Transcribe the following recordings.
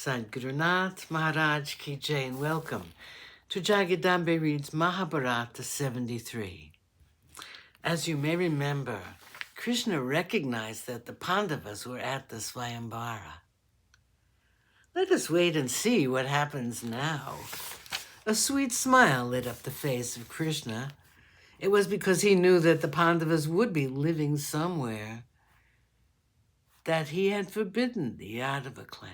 Sadgurunath Maharaj Ki Jai, and welcome to JagadambeReadsMahabharata73. As you may remember, Krishna recognized that the Pandavas were at the Swayamvara. Let us wait and see what happens now. A sweet smile lit up the face of Krishna. It was because he knew that the Pandavas would be living somewhere, that he had forbidden the Yadava clan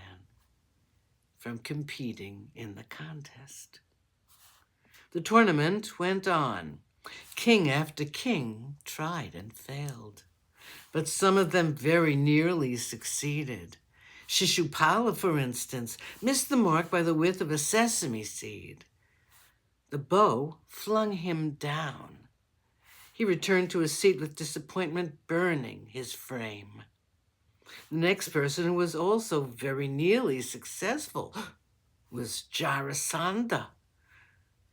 from competing in the contest. The tournament went on. King after king tried and failed, but some of them very nearly succeeded. Shishupala, for instance, missed the mark by the width of a sesame seed. The bow flung him down. He returned to his seat with disappointment burning his frame. The next person who was also very nearly successful was Jarasandha.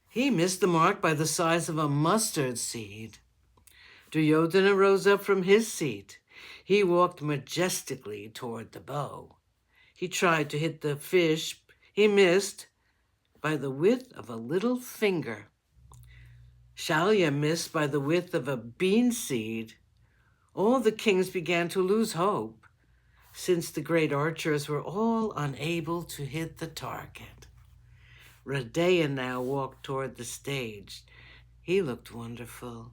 He missed the mark by the size of a mustard seed. Duryodhana rose up from his seat. He walked majestically toward the bow. He tried to hit the fish. He missed by the width of a little finger. Shalya missed by the width of a bean seed. All the kings began to lose hope, since the great archers were all unable to hit the target. Radeya now walked toward the stage. He looked wonderful,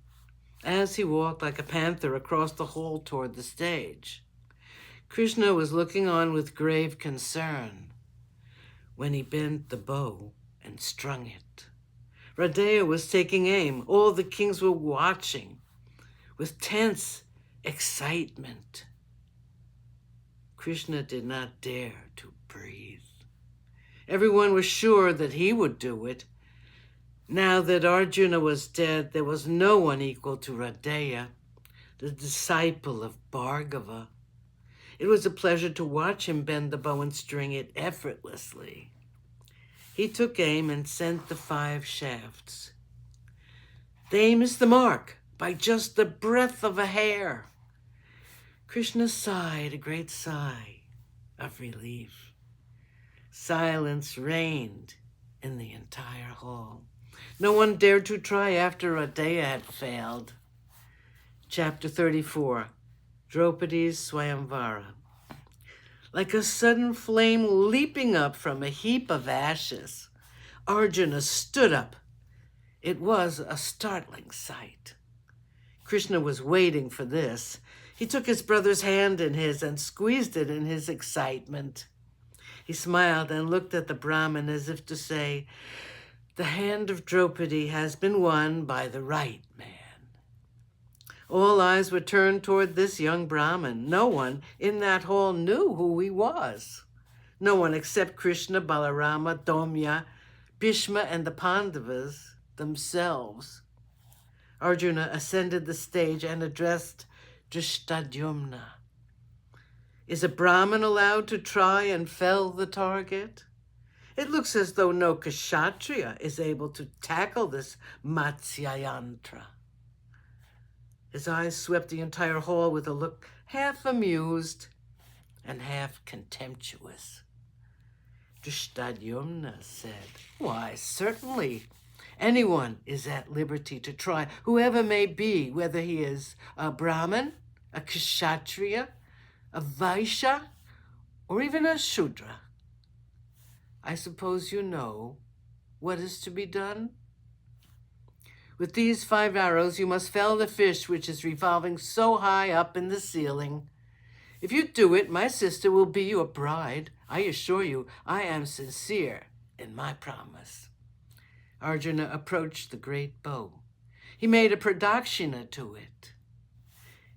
as he walked like a panther across the hall toward the stage. Krishna was looking on with grave concern when he bent the bow and strung it. Radeya was taking aim. All the kings were watching with tense excitement. Krishna did not dare to breathe. Everyone was sure that he would do it. Now that Arjuna was dead, there was no one equal to Radeya, the disciple of Bhargava. It was a pleasure to watch him bend the bow and string it effortlessly. He took aim and sent the 5 shafts. They missed the mark by just the breadth of a hair. Krishna sighed a great sigh of relief. Silence reigned in the entire hall. No one dared to try after Radeya had failed. Chapter 34, Draupadi's Swayamvara. Like a sudden flame leaping up from a heap of ashes, Arjuna stood up. It was a startling sight. Krishna was waiting for this. He took his brother's hand in his and squeezed it in his excitement. He smiled and looked at the Brahmin as if to say, "The hand of Draupadi has been won by the right man." All eyes were turned toward this young Brahmin. No one in that hall knew who he was. No one except Krishna, Balarama, Domya, Bhishma, and the Pandavas themselves. Arjuna ascended the stage and addressed Drishtadyumna. Is a Brahmin allowed to try and fell the target? It looks as though no Kshatriya is able to tackle this Matsyayantra. His eyes swept the entire hall with a look half amused and half contemptuous. Drishtadyumna said, "Why, certainly. Anyone is at liberty to try, whoever may be, whether he is a Brahmin, a Kshatriya, a Vaishya, or even a Shudra. I suppose you know what is to be done? With these 5 arrows, you must fell the fish which is revolving so high up in the ceiling. If you do it, my sister will be your bride. I assure you, I am sincere in my promise." Arjuna approached the great bow. He made a pradakshina to it.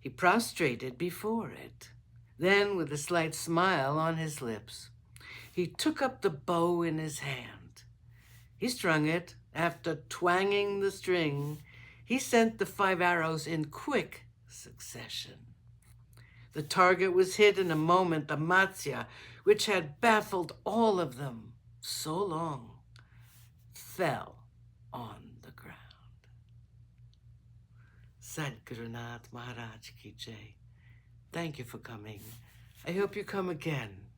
He prostrated before it. Then, with a slight smile on his lips, he took up the bow in his hand. He strung it. After twanging the string, he sent the 5 arrows in quick succession. The target was hit in a moment. The Matsya, which had baffled all of them so long, fell on the ground. Sadgurunath Maharaj Ki Jai. Thank you for coming. I hope you come again.